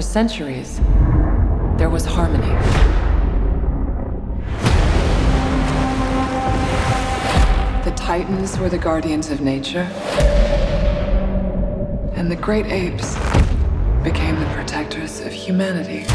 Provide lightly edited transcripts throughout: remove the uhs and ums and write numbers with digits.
For centuries, there was harmony. The Titans were the guardians of nature, and the great apes became the protectors of humanity.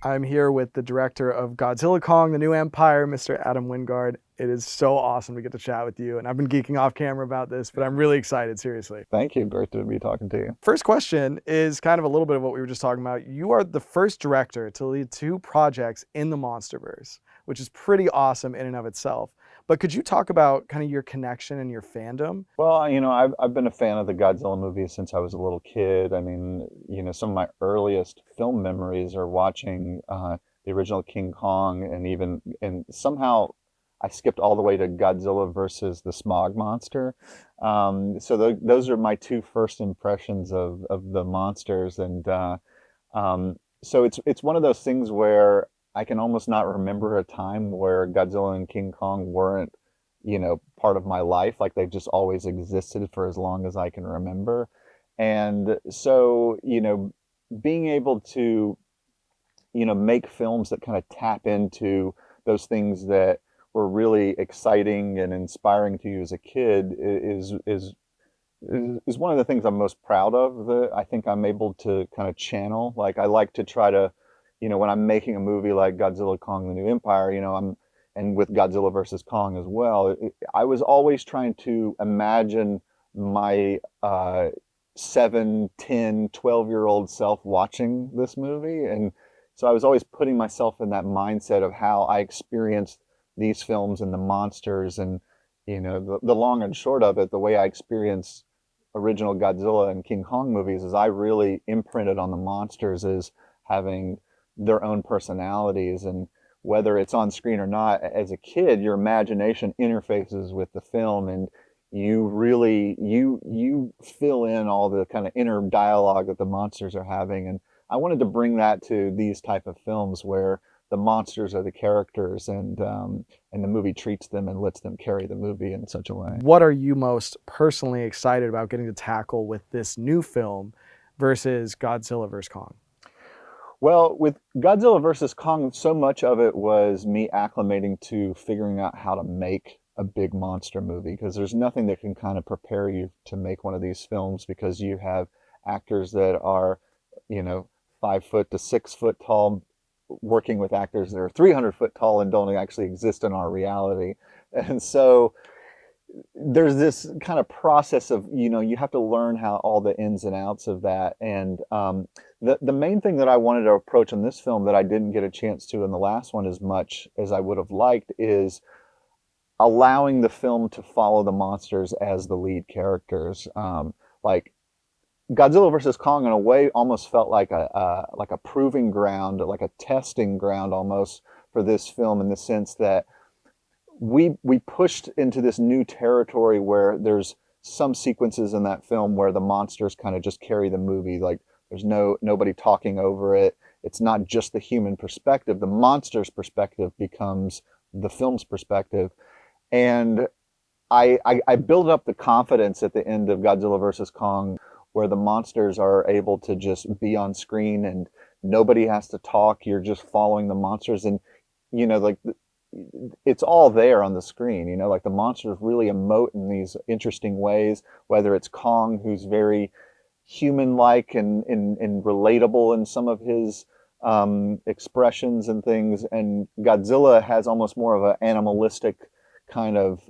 I'm here with the director of Godzilla Kong, The New Empire, Mr. Adam Wingard. It is so awesome to get to chat with you, and I've been geeking off camera about this, but I'm really excited, seriously. Thank you. Great to be talking to you. First question is kind of a little bit of what we were just talking about. You are the first director to lead 2 projects in the MonsterVerse, which is pretty awesome in and of itself. But could you talk about kind of your connection and your fandom? Well, I've been a fan of the Godzilla movies since I was a little kid. I mean, some of my earliest film memories are watching the original King Kong, and somehow I skipped all the way to Godzilla versus the Smog Monster. So those are my 2 first impressions of the monsters, and so it's one of those things where I can almost not remember a time where Godzilla and King Kong weren't, part of my life. Like they've just always existed for as long as I can remember. And so, being able to, make films that kind of tap into those things that were really exciting and inspiring to you as a kid is one of the things I'm most proud of, that I think I'm able to kind of channel. Like I like to try to, when I'm making a movie like Godzilla Kong, The New Empire, and with Godzilla versus Kong as well, I was always trying to imagine my 7, 10, 12-year-old self watching this movie. And so I was always putting myself in that mindset of how I experienced these films and the monsters. And, the long and short of it, the way I experienced original Godzilla and King Kong movies is I really imprinted on the monsters as having their own personalities, and whether it's on screen or not, as a kid, your imagination interfaces with the film, and you really you fill in all the kind of inner dialogue that the monsters are having. And I wanted to bring that to these type of films where the monsters are the characters, and the movie treats them and lets them carry the movie in such a way. What are you most personally excited about getting to tackle with this new film versus Godzilla vs. Kong? Well, with Godzilla versus Kong, so much of it was me acclimating to figuring out how to make a big monster movie, because there's nothing that can kind of prepare you to make one of these films, because you have actors that are, 5 foot to 6 foot tall, working with actors that are 300 foot tall and don't actually exist in our reality. And so there's this kind of process of, you have to learn how all the ins and outs of that. And the main thing that I wanted to approach in this film that I didn't get a chance to in the last one as much as I would have liked is allowing the film to follow the monsters as the lead characters. Like Godzilla versus Kong, in a way, almost felt like a proving ground, like a testing ground almost for this film, in the sense that we pushed into this new territory where there's some sequences in that film where the monsters kind of just carry the movie. Like there's nobody talking over it. It's not just the human perspective. The monster's perspective becomes the film's perspective. And I build up the confidence at the end of Godzilla versus Kong, where the monsters are able to just be on screen and nobody has to talk. You're just following the monsters, and it's all there on the screen. Like the monsters really emote in these interesting ways, whether it's Kong, who's very human-like and relatable in some of his expressions and things, and Godzilla has almost more of an animalistic kind of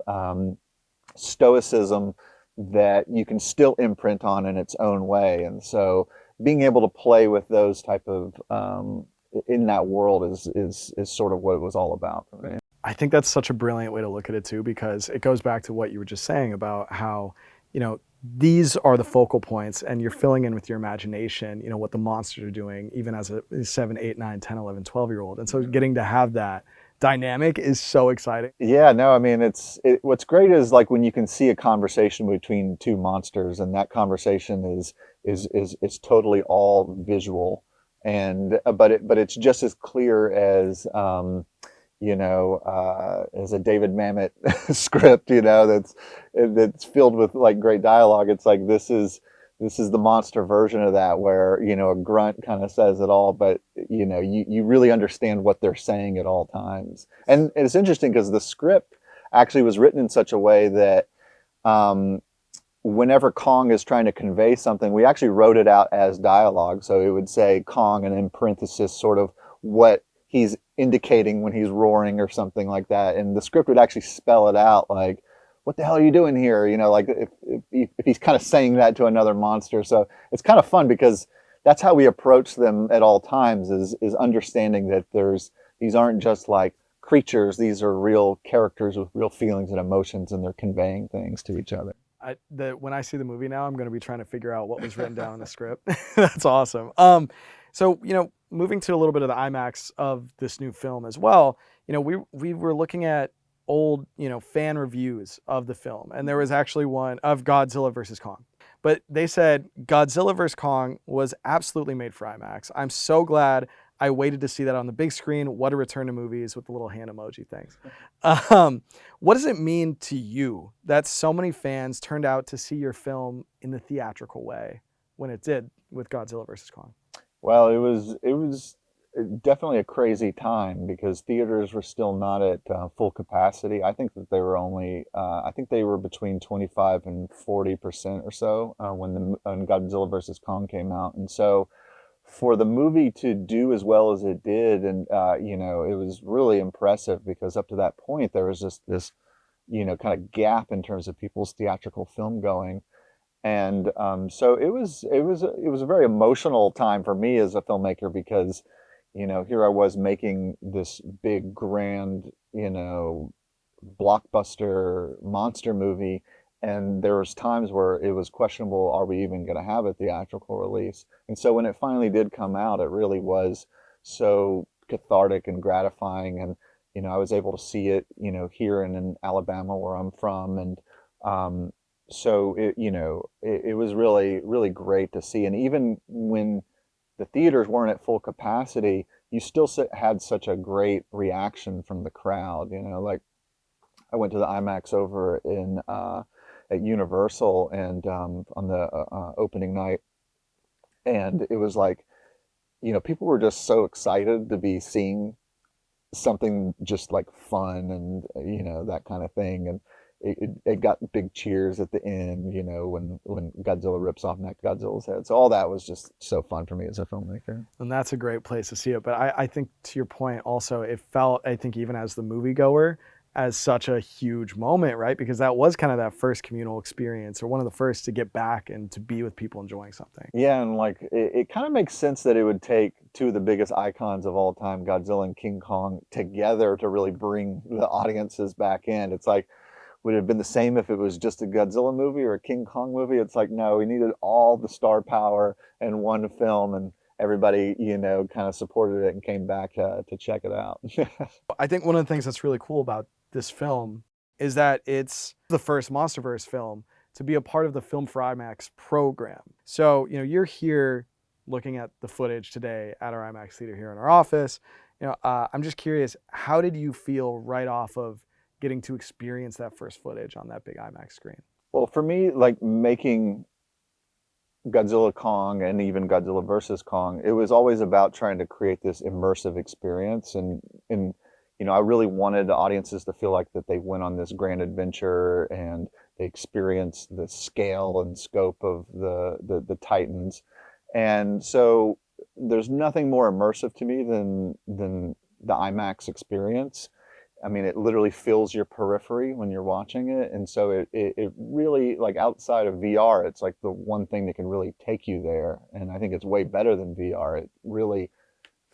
stoicism that you can still imprint on in its own way. And so being able to play with those type of in that world is sort of what it was all about for me. I think that's such a brilliant way to look at it too, because it goes back to what you were just saying about how, these are the focal points, and you're filling in with your imagination, what the monsters are doing, even as a 7, 8, 9, 10, 11, 12-year-old. And so getting to have that dynamic is so exciting. Yeah, no, I mean, what's great is like when you can see a conversation between 2 monsters, and that conversation is totally all visual. and but it's just as clear as as a David Mamet script, that's filled with like great dialogue. It's like this is the monster version of that, where a grunt kind of says it all, but you really understand what they're saying at all times. And it's interesting because the script actually was written in such a way that um, whenever Kong is trying to convey something, we actually wrote it out as dialogue. So it would say Kong and in parenthesis sort of what he's indicating when he's roaring or something like that. And the script would actually spell it out, like, what the hell are you doing here? Like if he's kind of saying that to another monster. So it's kind of fun because that's how we approach them at all times, is understanding that these aren't just like creatures. These are real characters with real feelings and emotions, and they're conveying things to each other. When I see the movie now, I'm going to be trying to figure out what was written down in the script. That's awesome. So moving to a little bit of the IMAX of this new film as well. We were looking at old fan reviews of the film, and there was actually one of Godzilla versus Kong. But they said Godzilla vs. Kong was absolutely made for IMAX. I'm so glad I waited to see that on the big screen. What a return to movies, with the little hand emoji things. What does it mean to you that so many fans turned out to see your film in the theatrical way when it did with Godzilla vs. Kong? Well, it was definitely a crazy time because theaters were still not at full capacity. I think that they were only, I think they were between 25 and 40% or so when Godzilla versus Kong came out. And so for the movie to do as well as it did, and it was really impressive because up to that point there was just this, kind of gap in terms of people's theatrical film going. And so it was a very emotional time for me as a filmmaker because here I was making this big, grand, blockbuster monster movie, and there was times where it was questionable, are we even going to have a theatrical release? And so when it finally did come out, it really was so cathartic and gratifying, and I was able to see it, here in Alabama where I'm from, and so it was really, really great to see. And even when the theaters weren't at full capacity, you still had such a great reaction from the crowd. Like I went to the IMAX over in at Universal, and on the opening night, and it was like, people were just so excited to be seeing something just like fun and that kind of thing, and it got big cheers at the end, when Godzilla rips off Godzilla's head. So all that was just so fun for me as a filmmaker. And that's a great place to see it. But I think to your point also, it felt, I think even as the moviegoer, as such a huge moment, right? Because that was kind of that first communal experience, or one of the first to get back and to be with people enjoying something. Yeah, and like it kind of makes sense that it would take two of the biggest icons of all time, Godzilla and King Kong, together to really bring the audiences back in. It's like, would it have been the same if it was just a Godzilla movie or a King Kong movie? It's like, no, we needed all the star power in one film, and everybody, kind of supported it and came back to check it out. I think one of the things that's really cool about this film is that it's the first MonsterVerse film to be a part of the Film for IMAX program. So, you're here looking at the footage today at our IMAX theater here in our office. I'm just curious, how did you feel right off of getting to experience that first footage on that big IMAX screen? Well, for me, like making Godzilla Kong and even Godzilla versus Kong, it was always about trying to create this immersive experience, and I really wanted the audiences to feel like that they went on this grand adventure and they experienced the scale and scope of the Titans. And so there's nothing more immersive to me than the IMAX experience. I mean, it literally fills your periphery when you're watching it. And so it really, like outside of VR, it's like the one thing that can really take you there. And I think it's way better than VR. It really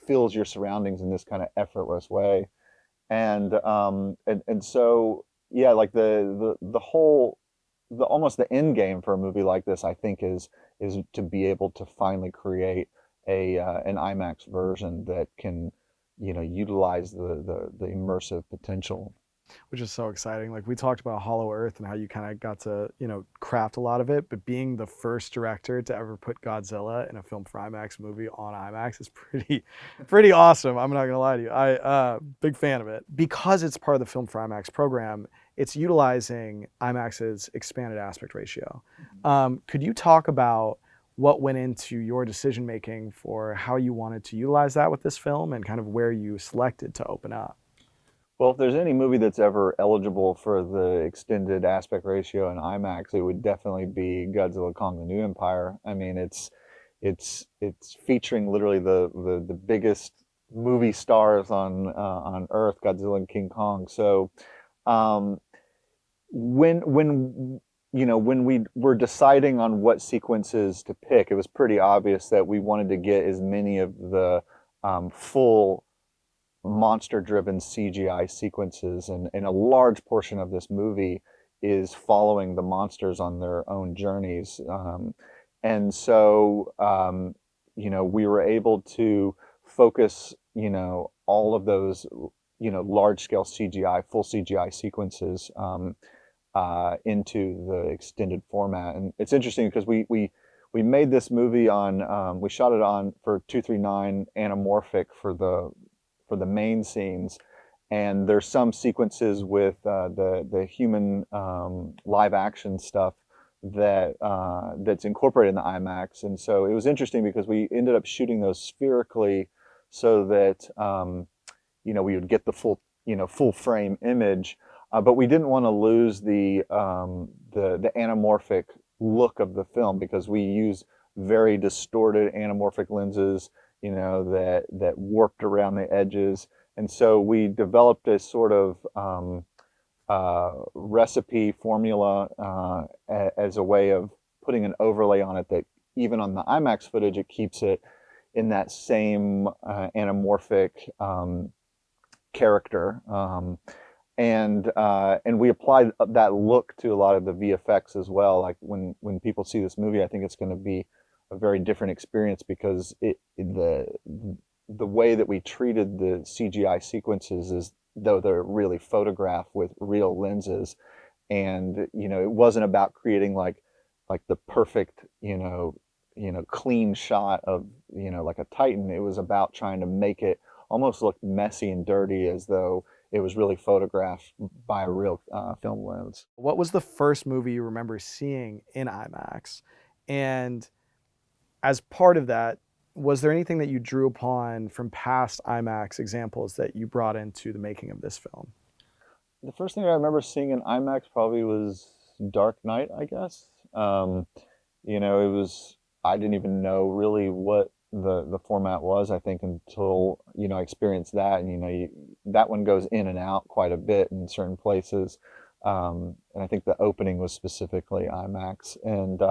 fills your surroundings in this kind of effortless way. And so, yeah, like the whole, almost the end game for a movie like this, I think is to be able to finally create an IMAX version that can, utilize the immersive potential which is so exciting. Like we talked about Hollow Earth and how you kind of got to, craft a lot of it, but being the first director to ever put Godzilla in a film for IMAX movie on IMAX is pretty awesome. I'm not gonna lie to you. Big fan of it. Because it's part of the Film for IMAX program, it's utilizing IMAX's expanded aspect ratio. Could you talk about what went into your decision making for how you wanted to utilize that with this film and kind of where you selected to open up? Well, if there's any movie that's ever eligible for the extended aspect ratio in IMAX, it would definitely be Godzilla Kong: The New Empire. I mean, it's featuring literally the biggest movie stars on Earth, Godzilla and King Kong. So, um, when we were deciding on what sequences to pick, it was pretty obvious that we wanted to get as many of the full monster-driven CGI sequences, and a large portion of this movie is following the monsters on their own journeys. And so, we were able to focus, all of those, large-scale CGI, full CGI sequences into the extended format. And it's interesting because we made this movie on, we shot it on for 239 anamorphic for the main scenes, and there's some sequences with the human live action stuff that's incorporated in the IMAX. And so it was interesting because we ended up shooting those spherically so that we would get the full frame image, but we didn't want to lose the anamorphic look of the film because we use very distorted anamorphic lenses, that warped around the edges. And so we developed a sort of recipe formula as a way of putting an overlay on it that even on the IMAX footage, it keeps it in that same anamorphic character. And we applied that look to a lot of the VFX as well. Like when people see this movie, I think it's going to be a very different experience because the way that we treated the CGI sequences is though they're really photographed with real lenses, and it wasn't about creating like the perfect clean shot of like a Titan. It was about trying to make it almost look messy and dirty as though it was really photographed by a real film lens. What was the first movie you remember seeing in IMAX? And as part of that, was there anything that you drew upon from past IMAX examples that you brought into the making of this film? The first thing I remember seeing in IMAX probably was Dark Knight, I guess. It was, I didn't even know really what the format was, I think, until, I experienced that. And, that one goes in and out quite a bit in certain places. And I think the opening was specifically IMAX. And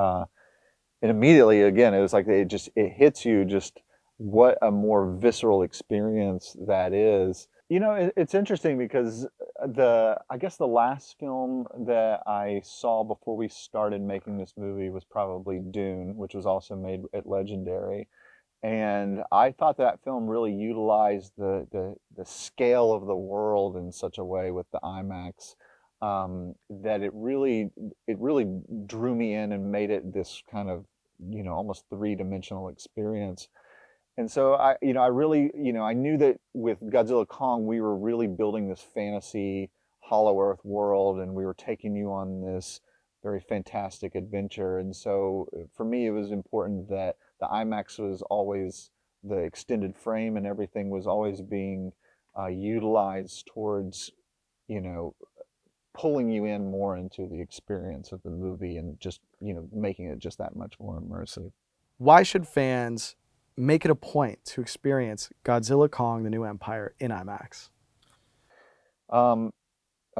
immediately, again, it was like it hits you just what a more visceral experience that is. It's interesting because I guess the last film that I saw before we started making this movie was probably Dune, which was also made at Legendary. And I thought that film really utilized the scale of the world in such a way with the IMAX that it really drew me in and made it this kind of almost three-dimensional experience. And so I really I knew that with Godzilla Kong we were really building this fantasy Hollow Earth world, and we were taking you on this very fantastic adventure. And so for me it was important that the IMAX was always, the extended frame and everything was always being utilized towards pulling you in more into the experience of the movie and just making it just that much more immersive. Why should fans make it a point to experience Godzilla Kong: The New Empire in IMAX? I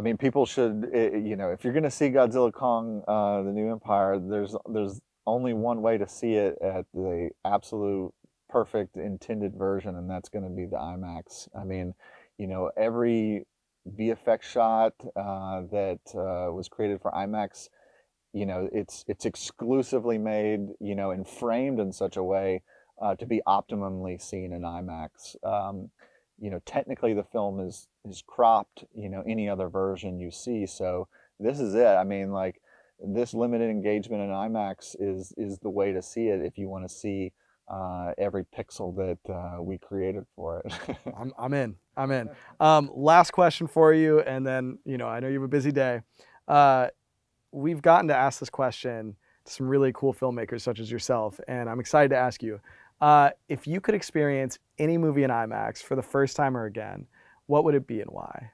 mean, people should, if you're going to see Godzilla Kong: The New Empire, there's only one way to see it at the absolute perfect intended version, and that's going to be the IMAX. I mean, every VFX shot that was created for IMAX, it's exclusively made, and framed in such a way to be optimally seen in IMAX. technically the film is cropped, any other version you see. So this is it. I mean, like this limited engagement in IMAX is the way to see it if you want to see every pixel that we created for it. I'm in. I'm in. Last question for you, and then I know you have a busy day. We've gotten to ask this question to some really cool filmmakers such as yourself, and I'm excited to ask you. If you could experience any movie in IMAX for the first time or again, what would it be and why?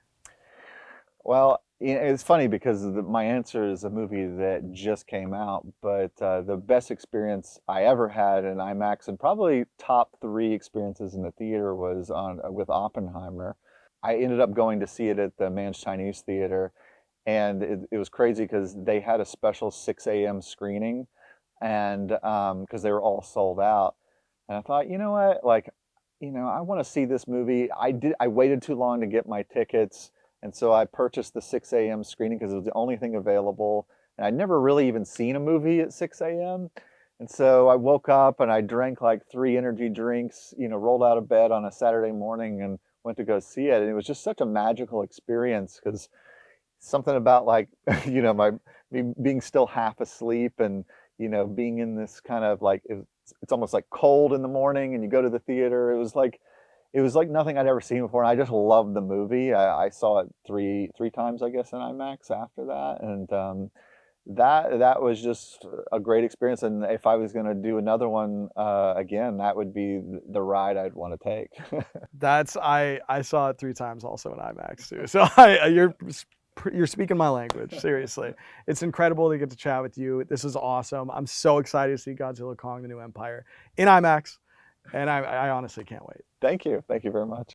Well, it's funny because my answer is a movie that just came out, but the best experience I ever had in IMAX, and probably top three experiences in the theater, was with Oppenheimer. I ended up going to see it at the Man's Chinese Theater, and it was crazy because they had a special 6 a.m. screening, and because they were all sold out. And I thought, you know what, like, I want to see this movie. I waited too long to get my tickets. And so I purchased the 6 a.m. screening because it was the only thing available. And I'd never really even seen a movie at 6 a.m. And so I woke up and I drank like 3 energy drinks, rolled out of bed on a Saturday morning and went to go see it. And it was just such a magical experience because something about like, me being still half asleep and, being in this kind of like, it's almost like cold in the morning and you go to the theater. It was like nothing I'd ever seen before, and I just loved the movie. I saw it three times, I guess, in IMAX after that, and that was just a great experience. And if I was going to do another one again, that would be the ride I'd want to take. I saw it 3 times also in IMAX too. So you're speaking my language, seriously. It's incredible to get to chat with you. This is awesome. I'm so excited to see Godzilla Kong: The New Empire in IMAX, and I honestly can't wait. Thank you very much.